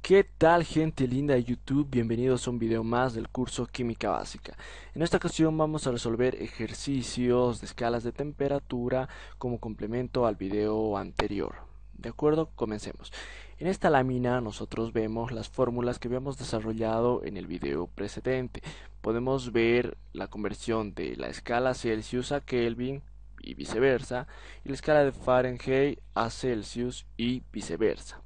¿Qué tal, gente linda de YouTube? Bienvenidos a un video más del curso Química Básica. En esta ocasión vamos a resolver ejercicios de escalas de temperatura como complemento al video anterior. ¿De acuerdo? Comencemos. En esta lámina nosotros vemos las fórmulas que habíamos desarrollado en el video precedente. Podemos ver la conversión de la escala Celsius a Kelvin y viceversa, y la escala de Fahrenheit a Celsius y viceversa.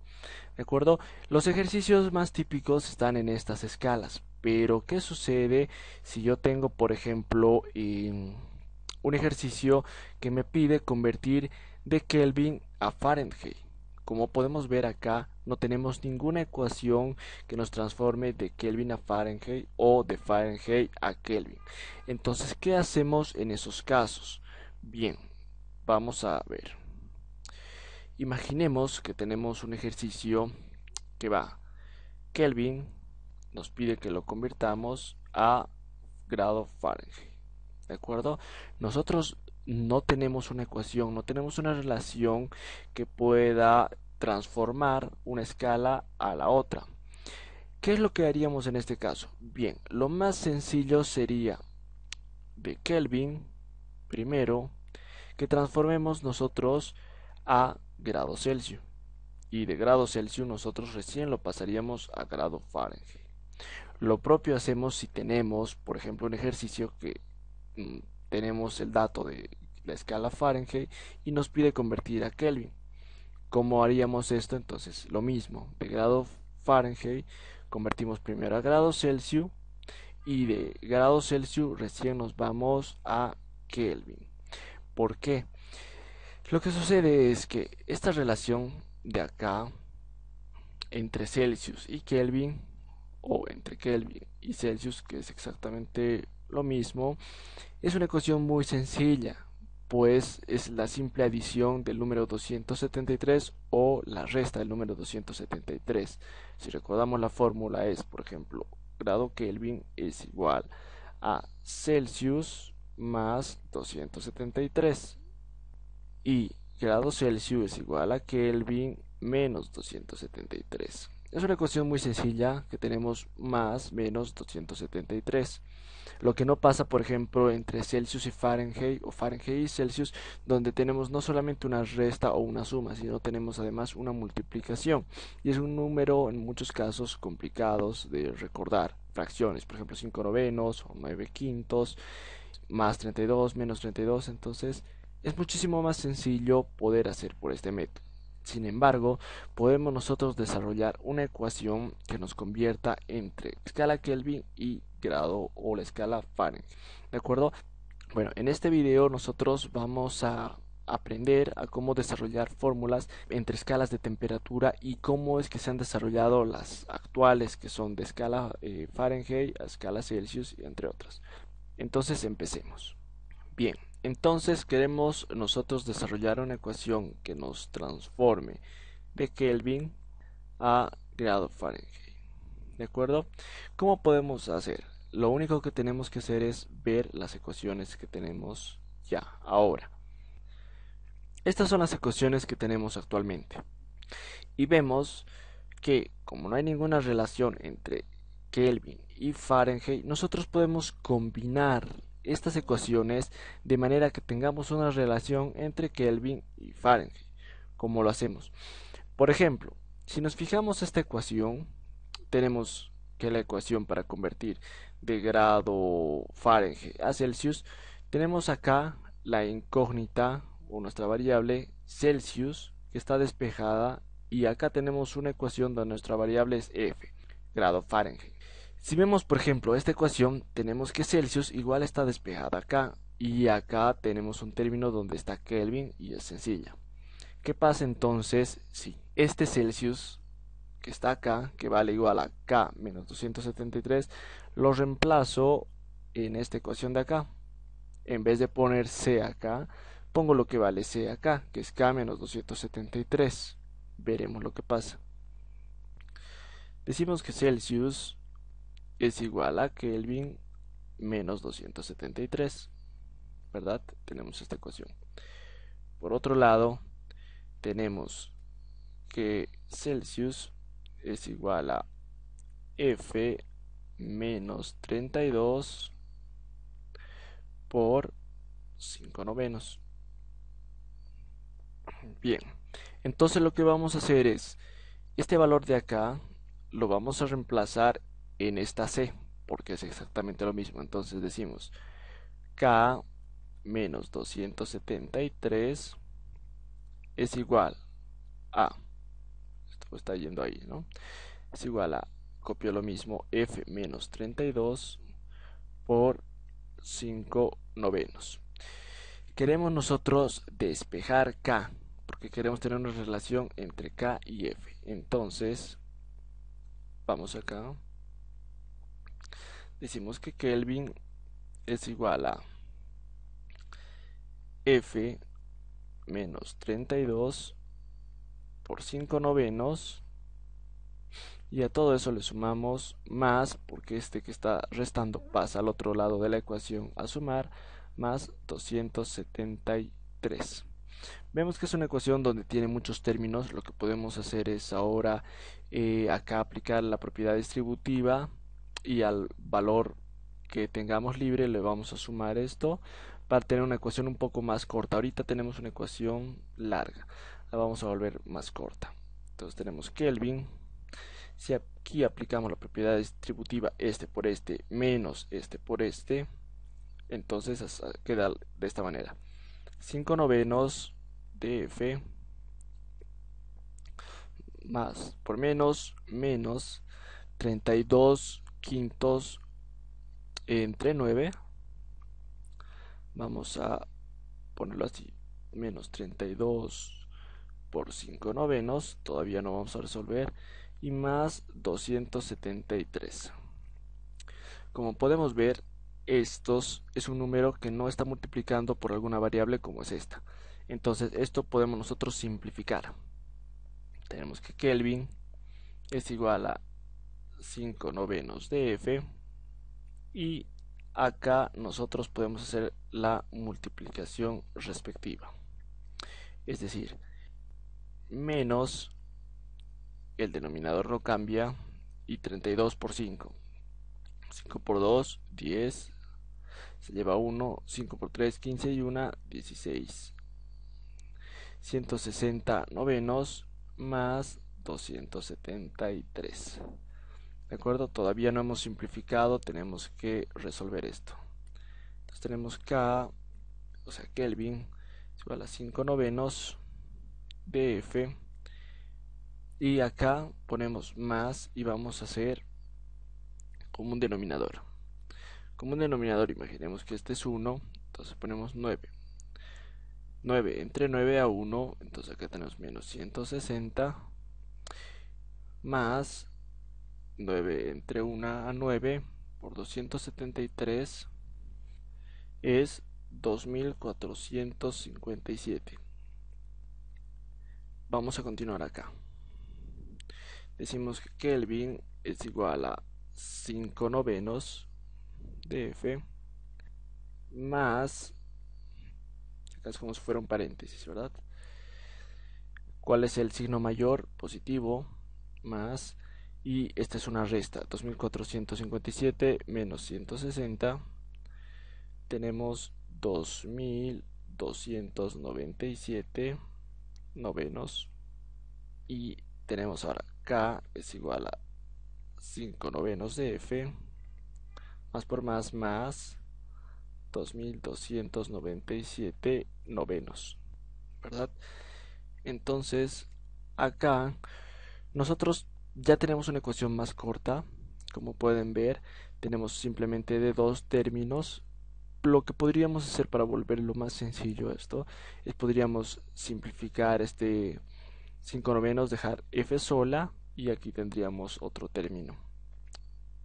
¿De acuerdo? Los ejercicios más típicos están en estas escalas, pero ¿qué sucede si yo tengo, por ejemplo, un ejercicio que me pide convertir de Kelvin a Fahrenheit? Como podemos ver acá, no tenemos ninguna ecuación que nos transforme de Kelvin a Fahrenheit o de Fahrenheit a Kelvin. Entonces, ¿qué hacemos en esos casos? Bien, vamos a ver. Imaginemos que tenemos un ejercicio que va Kelvin, nos pide que lo convirtamos a grado Fahrenheit. ¿De acuerdo? Nosotros no tenemos una ecuación, no tenemos una relación que pueda transformar una escala a la otra. ¿Qué es lo que haríamos en este caso? Bien, lo más sencillo sería de Kelvin, primero, que transformemos nosotros a grado Celsius. Y de grado Celsius nosotros recién lo pasaríamos a grado Fahrenheit. Lo propio hacemos si tenemos, por ejemplo, un ejercicio que tenemos el dato de la escala Fahrenheit y nos pide convertir a Kelvin. ¿Cómo haríamos esto? Entonces, lo mismo, de grado Fahrenheit convertimos primero a grado Celsius y de grado Celsius recién nos vamos a Kelvin. ¿Por qué? Lo que sucede es que esta relación de acá entre Celsius y Kelvin, o entre Kelvin y Celsius, que es exactamente lo mismo, es una ecuación muy sencilla, pues es la simple adición del número 273 o la resta del número 273. Si recordamos, la fórmula es, por ejemplo, grado Kelvin es igual a Celsius más 273 y grado Celsius es igual a Kelvin menos 273. Es una ecuación muy sencilla que tenemos más menos 273. Lo que no pasa, por ejemplo, entre Celsius y Fahrenheit o Fahrenheit y Celsius, donde tenemos no solamente una resta o una suma, sino tenemos además una multiplicación. Y es un número en muchos casos complicados de recordar. Fracciones, por ejemplo, 5 novenos o 9 quintos, más 32 menos 32. Entonces, es muchísimo más sencillo poder hacer por este método. Sin embargo, podemos nosotros desarrollar una ecuación que nos convierta entre escala Kelvin y grado o la escala Fahrenheit. ¿De acuerdo? Bueno, en este video nosotros vamos a aprender a cómo desarrollar fórmulas entre escalas de temperatura y cómo es que se han desarrollado las actuales que son de escala Fahrenheit a escala Celsius y entre otras. Entonces empecemos. Bien, entonces queremos nosotros desarrollar una ecuación que nos transforme de Kelvin a grado Fahrenheit. ¿De acuerdo? ¿Cómo podemos hacer? Lo único que tenemos que hacer es ver las ecuaciones que tenemos ya, ahora. Estas son las ecuaciones que tenemos actualmente. Y vemos que como no hay ninguna relación entre Kelvin y Fahrenheit, nosotros podemos combinar estas ecuaciones de manera que tengamos una relación entre Kelvin y Fahrenheit. ¿Cómo lo hacemos? Por ejemplo, si nos fijamos esta ecuación, tenemos que la ecuación para convertir de grado Fahrenheit a Celsius, tenemos acá la incógnita o nuestra variable Celsius que está despejada y acá tenemos una ecuación donde nuestra variable es F, grado Fahrenheit. Si vemos, por ejemplo, esta ecuación, tenemos que Celsius igual está despejada acá y acá tenemos un término donde está Kelvin y es sencilla. ¿Qué pasa entonces si este Celsius que está acá, que vale igual a K menos 273, lo reemplazo en esta ecuación de acá? En vez de poner C acá, pongo lo que vale C acá, que es K menos 273. Veremos lo que pasa. Decimos que Celsius es igual a Kelvin menos 273, ¿verdad? Tenemos esta ecuación. Por otro lado, tenemos que Celsius es igual a f menos 32 por 5 novenos. Bien, entonces lo que vamos a hacer es, este valor de acá lo vamos a reemplazar en esta c, porque es exactamente lo mismo. Entonces decimos k menos 273 es igual a, esto está yendo ahí, ¿no? Es igual a, copio lo mismo, f menos 32 por 5 novenos. Queremos nosotros despejar k, porque queremos tener una relación entre k y f. Entonces, vamos acá, decimos que Kelvin es igual a f menos 32 por 5 novenos, y a todo eso le sumamos más, porque este que está restando pasa al otro lado de la ecuación a sumar, más 273. Vemos que es una ecuación donde tiene muchos términos. Lo que podemos hacer es ahora acá aplicar la propiedad distributiva, y al valor que tengamos libre le vamos a sumar esto para tener una ecuación un poco más corta. Ahorita tenemos una ecuación larga, la vamos a volver más corta. Entonces tenemos Kelvin. Si aquí aplicamos la propiedad distributiva, este por este menos este por este, entonces queda de esta manera: 5 novenos de f más por menos 32 quintos entre 9. Vamos a ponerlo así: menos 32 por 5 novenos, todavía no vamos a resolver, y más 273. Como podemos ver, estos es un número que no está multiplicando por alguna variable como es esta. Entonces esto podemos nosotros simplificar. Tenemos que Kelvin es igual a 5 novenos de f, y acá nosotros podemos hacer la multiplicación respectiva. Es decir, menos, el denominador no cambia, y 32 por 5. 5 por 2, 10. Se lleva 1, 5 por 3, 15 y 1, 16. 160 novenos más 273. ¿De acuerdo? Todavía no hemos simplificado, tenemos que resolver esto. Entonces tenemos K, o sea Kelvin, es igual a 5 novenos de F. Y acá ponemos más y vamos a hacer como un denominador. Como un denominador, imaginemos que este es 1, entonces ponemos 9. 9 entre 9 a 1, entonces acá tenemos menos 160, más 9 entre 1 a 9 por 273 es 2457. Vamos a continuar acá. Decimos que Kelvin es igual a 5 novenos de F más, acá es como si fuera un paréntesis, ¿verdad? ¿Cuál es el signo mayor? Positivo, más, y esta es una resta, 2457 menos 160, tenemos 2297 novenos, y tenemos ahora K es igual a 5 novenos de F, más por más 2297 novenos, ¿verdad? Entonces acá nosotros ya tenemos una ecuación más corta. Como pueden ver, tenemos simplemente de dos términos. Lo que podríamos hacer para volverlo más sencillo esto es podríamos simplificar este 5 novenos, dejar f sola, y aquí tendríamos otro término.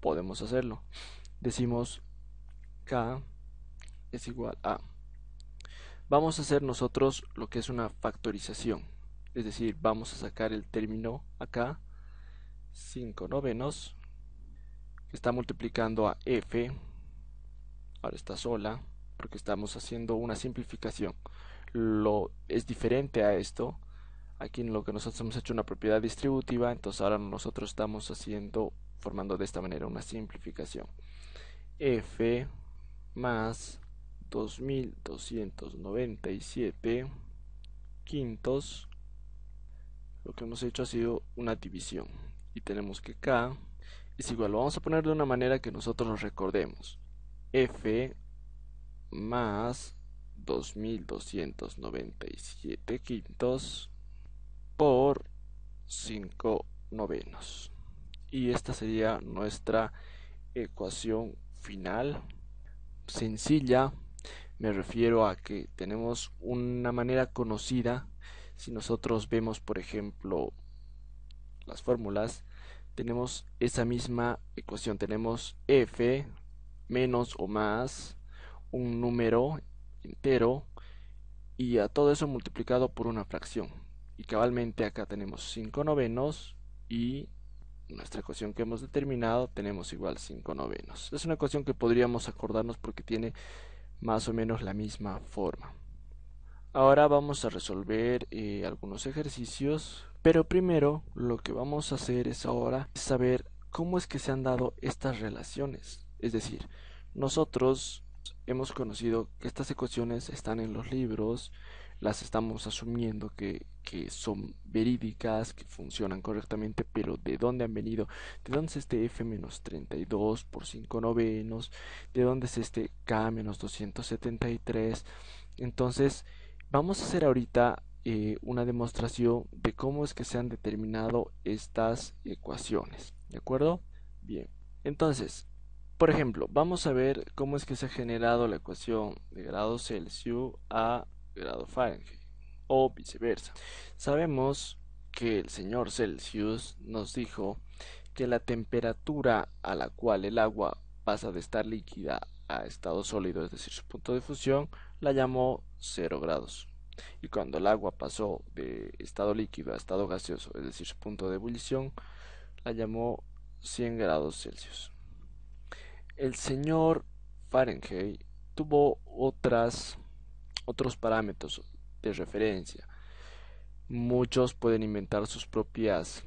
Podemos hacerlo. Decimos k es igual a, vamos a hacer nosotros lo que es una factorización, es decir, vamos a sacar el término acá, 5 novenos, que está multiplicando a f, ahora está sola, porque estamos haciendo una simplificación. Lo es diferente a esto, Aquí en lo que nosotros hemos hecho una propiedad distributiva, entonces ahora nosotros estamos formando de esta manera una simplificación. F más 2297 quintos. Lo que hemos hecho ha sido una división. Y tenemos que K es igual. Lo vamos a poner de una manera que nosotros nos recordemos. F más 2297 quintos por 5 novenos. Y esta sería nuestra ecuación final. Sencilla, me refiero a que tenemos una manera conocida. Si nosotros vemos, por ejemplo, las fórmulas, tenemos esa misma ecuación. Tenemos f menos o más un número entero y a todo eso multiplicado por una fracción. Y cabalmente acá tenemos 5 novenos y nuestra ecuación que hemos determinado tenemos igual 5 novenos. Es una ecuación que podríamos acordarnos porque tiene más o menos la misma forma. Ahora vamos a resolver algunos ejercicios, pero primero lo que vamos a hacer es ahora saber cómo es que se han dado estas relaciones. Es decir, nosotros hemos conocido que estas ecuaciones están en los libros, las estamos asumiendo que son verídicas, que funcionan correctamente, pero ¿de dónde han venido? ¿De dónde es este f menos 32 por 5 novenos? ¿De dónde es este k menos 273? Entonces, vamos a hacer ahorita una demostración de cómo es que se han determinado estas ecuaciones, ¿de acuerdo? Bien, entonces, por ejemplo, vamos a ver cómo es que se ha generado la ecuación de grado Celsius a grado Fahrenheit o viceversa. Sabemos que el señor Celsius nos dijo que la temperatura a la cual el agua pasa de estar líquida a estado sólido, es decir, su punto de fusión, la llamó 0 grados. Y cuando el agua pasó de estado líquido a estado gaseoso, es decir, su punto de ebullición, la llamó 100 grados Celsius. El señor Fahrenheit tuvo otros parámetros de referencia. Muchos pueden inventar sus propias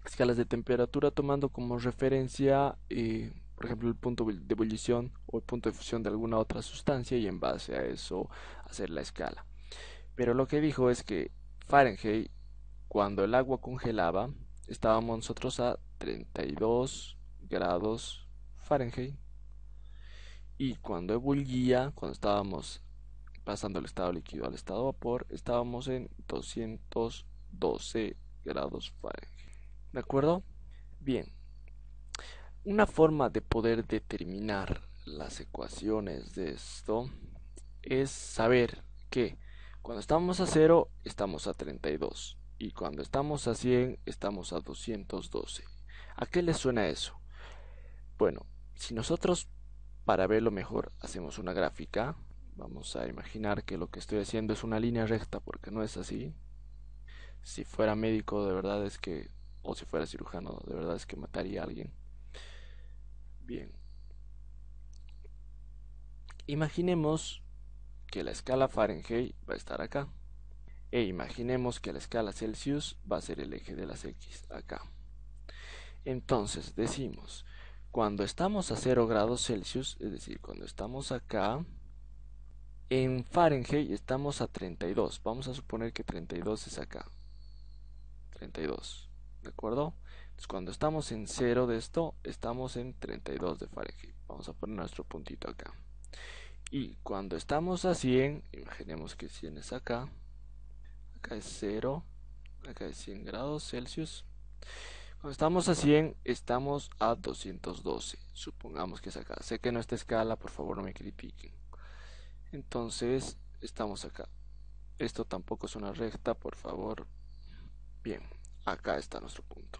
escalas de temperatura tomando como referencia, por ejemplo, el punto de ebullición o el punto de fusión de alguna otra sustancia y en base a eso hacer la escala. Pero lo que dijo es que Fahrenheit, cuando el agua congelaba, estábamos nosotros a 32 grados Fahrenheit. Y cuando ebullía, cuando estábamos pasando el estado líquido al estado vapor, estábamos en 212 grados Fahrenheit. ¿De acuerdo? Bien, una forma de poder determinar las ecuaciones de esto es saber que cuando estamos a 0 estamos a 32 y cuando estamos a 100 estamos a 212. ¿A qué les suena eso? Bueno, si nosotros para verlo mejor hacemos una gráfica, vamos a imaginar que lo que estoy haciendo es una línea recta porque no es así. Si fuera médico de verdad es que, o si fuera cirujano de verdad es que mataría a alguien. Bien, imaginemos que la escala Fahrenheit va a estar acá. E imaginemos que la escala Celsius va a ser el eje de las X acá. Entonces decimos, cuando estamos a 0 grados Celsius, es decir, cuando estamos acá, en Fahrenheit estamos a 32. Vamos a suponer que 32 es acá. 32, ¿de acuerdo? Entonces cuando estamos en 0 de esto, estamos en 32 de Fahrenheit. Vamos a poner nuestro puntito acá. Y cuando estamos a 100, imaginemos que 100 es acá. Acá es 0, acá es 100 grados Celsius. Cuando estamos a 100, estamos a 212. Supongamos que es acá. Sé que no está escala, por favor no me critiquen. Entonces, estamos acá. Esto tampoco es una recta, por favor. Bien, acá está nuestro punto.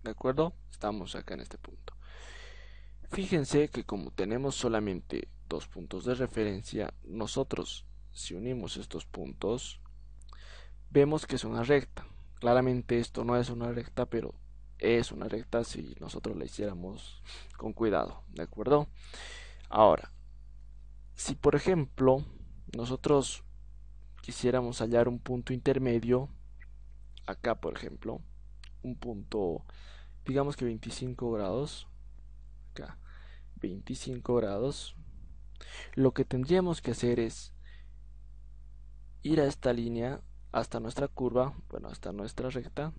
¿De acuerdo? Estamos acá en este punto. Fíjense que como tenemos solamente dos puntos de referencia, nosotros, si unimos estos puntos, vemos que es una recta. Claramente esto no es una recta, pero es una recta si nosotros la hiciéramos con cuidado, ¿de acuerdo? Ahora, si por ejemplo nosotros quisiéramos hallar un punto intermedio, acá por ejemplo, un punto, digamos que 25 grados, acá, 25 grados, lo que tendríamos que hacer es ir a esta línea hasta nuestra curva, bueno, hasta nuestra recta,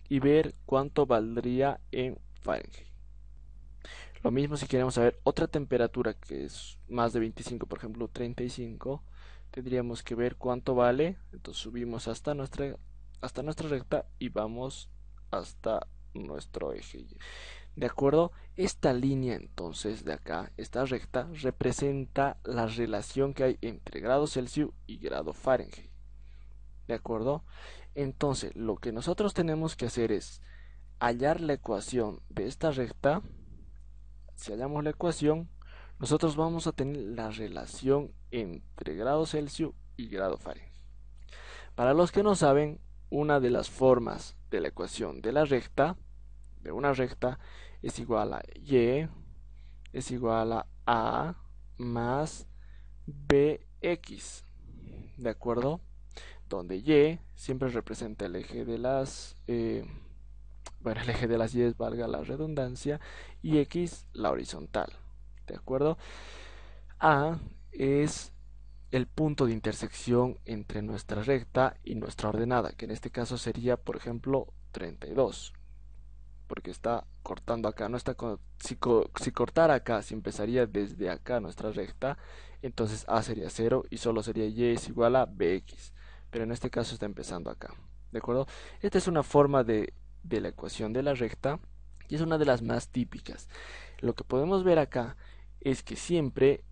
y ver cuánto valdría en Fahrenheit. Lo mismo si queremos saber otra temperatura que es más de 25, por ejemplo 35, tendríamos que ver cuánto vale. Entonces subimos hasta nuestra recta y vamos hasta nuestro eje. ¿De acuerdo? Esta línea entonces de acá, esta recta, representa la relación que hay entre grado Celsius y grado Fahrenheit. ¿De acuerdo? Entonces lo que nosotros tenemos que hacer es hallar la ecuación de esta recta. Si hallamos la ecuación, nosotros vamos a tener la relación entre grado Celsius y grado Fahrenheit. Para los que no saben, una de las formas de la ecuación de una recta, es igual a y es igual a más bx, ¿de acuerdo? Donde y siempre representa el eje de las bueno, el eje de las y, valga la redundancia, y x la horizontal, ¿de acuerdo? A es el punto de intersección entre nuestra recta y nuestra ordenada, que en este caso sería, por ejemplo, 32, porque está cortando acá. No está si cortara acá, si empezaría desde acá nuestra recta, entonces A sería 0 y solo sería y es igual a bx, pero en este caso está empezando acá, ¿de acuerdo? Esta es una forma de la ecuación de la recta y es una de las más típicas. Lo que podemos ver acá es que siempre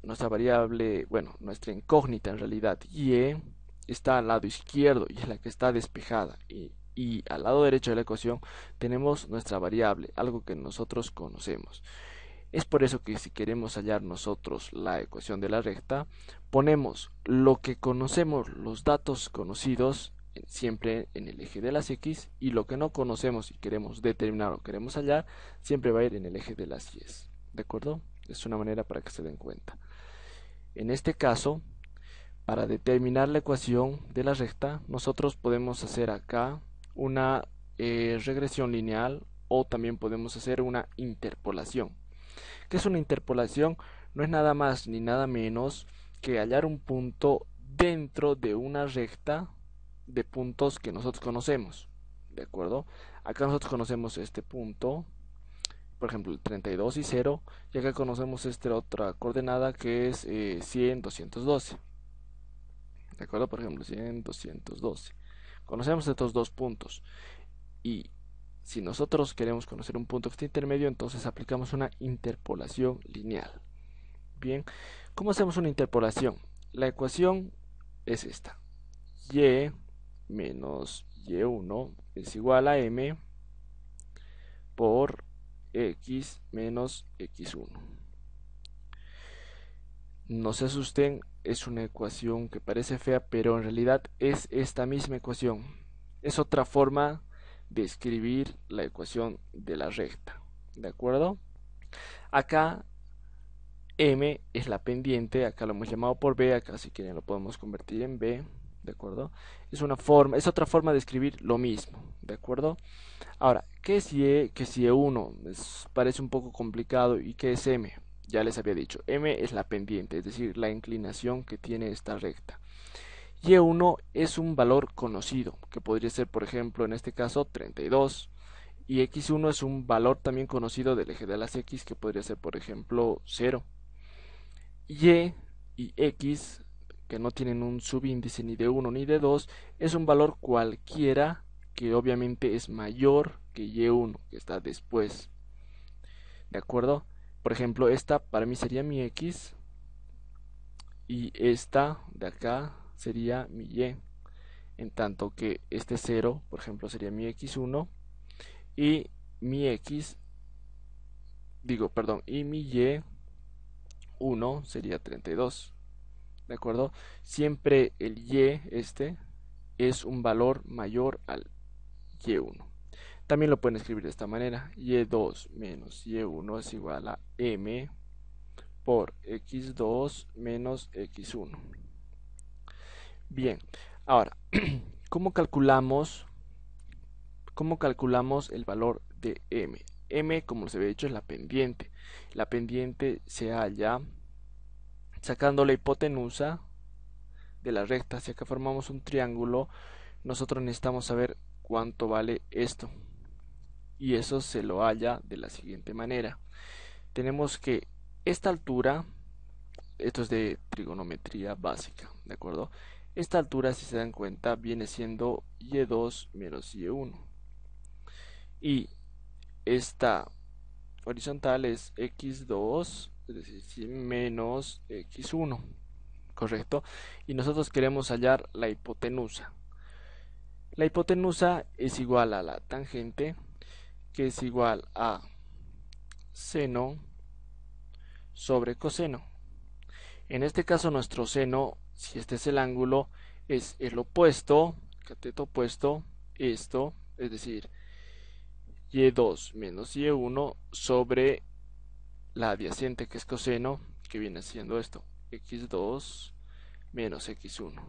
nuestra variable, bueno, nuestra incógnita en realidad, y está al lado izquierdo y es la que está despejada, y al lado derecho de la ecuación tenemos nuestra variable, algo que nosotros conocemos. Es por eso que si queremos hallar nosotros la ecuación de la recta, ponemos lo que conocemos, los datos conocidos, siempre en el eje de las x, y lo que no conocemos y queremos determinar o queremos hallar, siempre va a ir en el eje de las y. ¿De acuerdo? Es una manera para que se den cuenta. En este caso, para determinar la ecuación de la recta, nosotros podemos hacer acá una regresión lineal, o también podemos hacer una interpolación. ¿Qué es una interpolación? No es nada más ni nada menos que hallar un punto dentro de una recta de puntos que nosotros conocemos. ¿De acuerdo? Acá nosotros conocemos este punto, por ejemplo el 32 y 0, y acá conocemos esta otra coordenada que es 100, 212. ¿De acuerdo? Por ejemplo 100, 212. Conocemos estos dos puntos, y si nosotros queremos conocer un punto que esté intermedio, entonces aplicamos una interpolación lineal. Bien, ¿cómo hacemos una interpolación? La ecuación es esta: y menos y1 es igual a m por x menos x1. No se asusten, es una ecuación que parece fea, pero en realidad es esta misma ecuación. Es otra forma de escribir la ecuación de la recta. ¿De acuerdo? Acá m es la pendiente, acá lo hemos llamado por b, acá si quieren lo podemos convertir en b. ¿De acuerdo? Es otra forma de escribir lo mismo. ¿De acuerdo? Ahora, ¿qué es y? ¿Qué es y1? Parece un poco complicado. ¿Y qué es m? Ya les había dicho, m es la pendiente, es decir, la inclinación que tiene esta recta. Y1 es un valor conocido, que podría ser, por ejemplo, en este caso 32. Y x1 es un valor también conocido del eje de las x, que podría ser, por ejemplo, 0. Y x, que no tienen un subíndice ni de 1 ni de 2, es un valor cualquiera que obviamente es mayor que y1, que está después. ¿De acuerdo? Por ejemplo, esta para mí sería mi x, y esta de acá sería mi y, en tanto que este 0, por ejemplo, sería mi x1, y mi x, y mi y1 sería 32. ¿De acuerdo? Siempre el y es un valor mayor al y1. También lo pueden escribir de esta manera: y2 menos y1 es igual a m por x2 menos x1. Bien, ahora, ¿cómo calculamos, cómo calculamos el valor de m? M, como les había dicho, es la pendiente. La pendiente se halla sacando la hipotenusa de la recta. Si acá formamos un triángulo, nosotros necesitamos saber cuánto vale esto. Y eso se lo halla de la siguiente manera. Tenemos que esta altura, esto es de trigonometría básica, ¿de acuerdo? Esta altura, si se dan cuenta, viene siendo y2 menos y1. Y esta horizontal es x2, es decir, menos x1, ¿correcto? Y nosotros queremos hallar la hipotenusa. La hipotenusa es igual a la tangente, que es igual a seno sobre coseno. En este caso nuestro seno, si este es el ángulo, es el opuesto, cateto opuesto, esto, es decir, y2 menos y1 sobre la adyacente que es coseno, que viene siendo esto, x2 menos x1.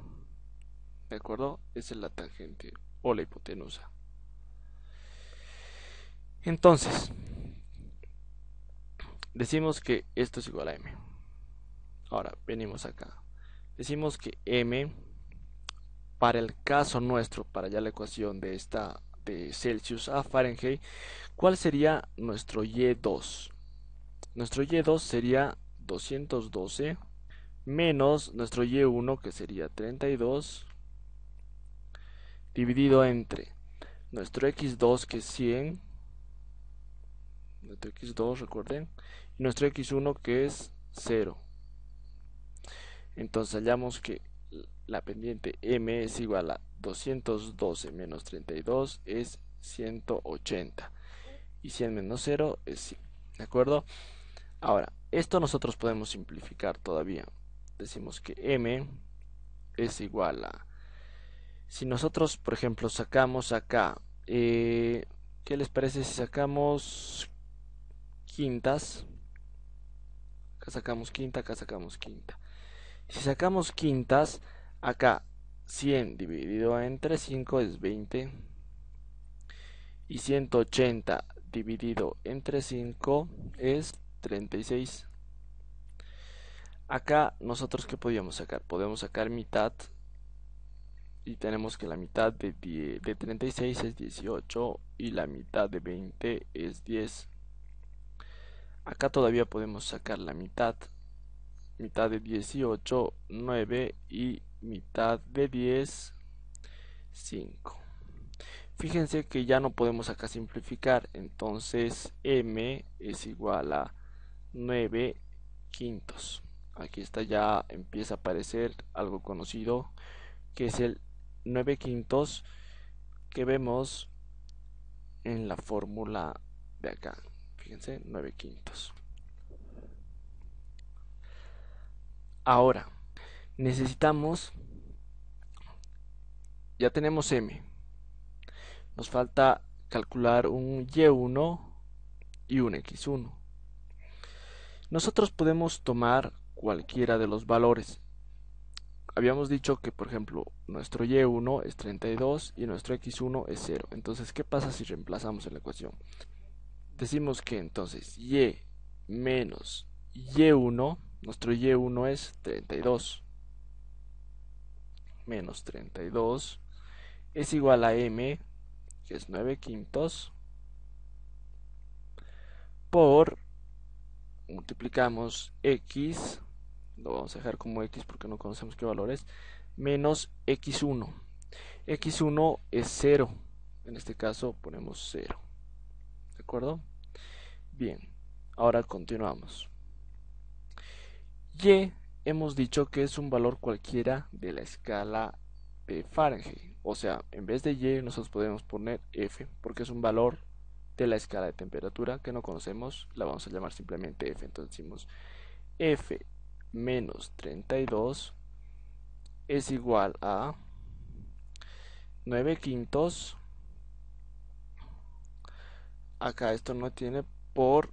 ¿De acuerdo? Esa es la tangente o la hipotenusa. Entonces, decimos que esto es igual a m. Ahora, venimos acá. Decimos que m, para el caso nuestro, para ya la ecuación de esta de Celsius a Fahrenheit, ¿cuál sería nuestro y2? Nuestro y2 sería 212 menos nuestro y1, que sería 32, dividido entre nuestro x2, que es 100, nuestro x2, recuerden, y nuestro x1, que es 0. Entonces hallamos que la pendiente m es igual a 212 menos 32 es 180. Y 100 menos 0 es 100. ¿De acuerdo? Ahora, esto nosotros podemos simplificar todavía. Decimos que m es igual a... Si nosotros, por ejemplo, sacamos acá... ¿qué les parece si sacamos quintas? Acá sacamos quinta, acá sacamos quinta. Si sacamos quintas, acá 100 dividido entre 5 es 20. Y 180 dividido entre 5 es 36. Acá nosotros, ¿qué podíamos sacar? Podemos sacar mitad. Y tenemos que la mitad de 36 es 18 y la mitad de 20 es 10. Acá todavía podemos sacar la mitad. Mitad de 18, 9 y mitad de 10, 5. Fíjense que ya no podemos acá simplificar, entonces m es igual a 9 quintos. Aquí está, ya empieza a aparecer algo conocido, que es el 9 quintos que vemos en la fórmula de acá. Fíjense, 9 quintos. Ahora, necesitamos, ya tenemos m, nos falta calcular un y1 y un x1. Nosotros podemos tomar cualquiera de los valores. Habíamos dicho que, por ejemplo, nuestro y1 es 32 y nuestro x1 es 0. Entonces, ¿qué pasa si reemplazamos en la ecuación? Decimos que entonces y menos y1, nuestro y1 es 32, menos 32, es igual a m, que es 9 quintos, por, multiplicamos x, lo vamos a dejar como x porque no conocemos qué valor es, menos x1. x1 es 0, en este caso ponemos 0. ¿De acuerdo? Bien, ahora continuamos. Y hemos dicho que es un valor cualquiera de la escala de Fahrenheit. O sea, en vez de y nosotros podemos poner f, porque es un valor de la escala de temperatura que no conocemos, la vamos a llamar simplemente f. Entonces decimos f menos 32 es igual a 9 quintos. Acá esto no tiene por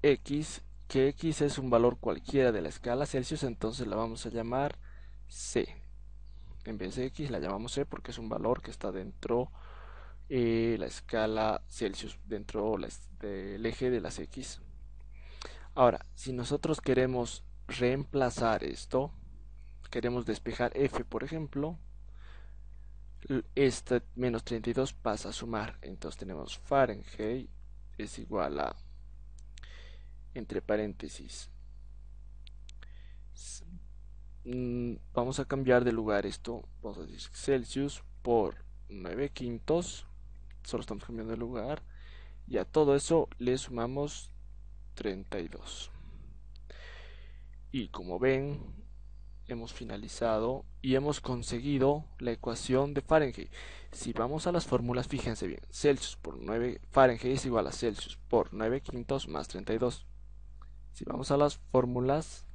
x, que x es un valor cualquiera de la escala Celsius, entonces la vamos a llamar c. en vez de X la llamamos C porque es un valor que está dentro la escala Celsius, dentro del eje de las X. Ahora, si nosotros queremos reemplazar esto, queremos despejar F, por ejemplo, este menos 32 pasa a sumar. Entonces tenemos Fahrenheit es igual a, entre paréntesis, vamos a cambiar de lugar esto, vamos a decir Celsius por 9 quintos, solo estamos cambiando de lugar, y a todo eso le sumamos 32. Y como ven, hemos finalizado y hemos conseguido la ecuación de Fahrenheit. Si vamos a las fórmulas, fíjense bien, Celsius por 9, Fahrenheit es igual a Celsius por 9 quintos más 32. Si vamos a las fórmulas,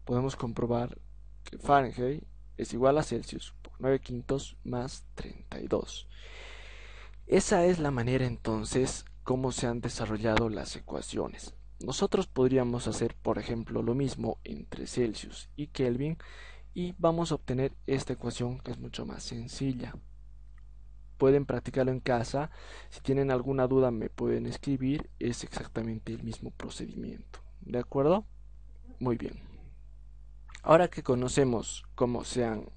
podemos comprobar que Fahrenheit es igual a Celsius por 9 quintos más 32. Esa es la manera entonces como se han desarrollado las ecuaciones. Nosotros podríamos hacer, por ejemplo, lo mismo entre Celsius y Kelvin y vamos a obtener esta ecuación que es mucho más sencilla. Pueden practicarlo en casa. Si tienen alguna duda me pueden escribir. Es exactamente el mismo procedimiento. ¿De acuerdo? Muy bien. Ahora que conocemos cómo se han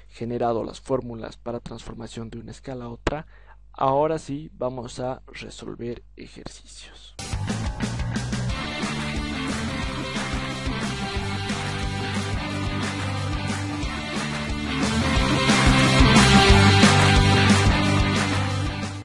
generado las fórmulas para transformación de una escala a otra, ahora sí vamos a resolver ejercicios.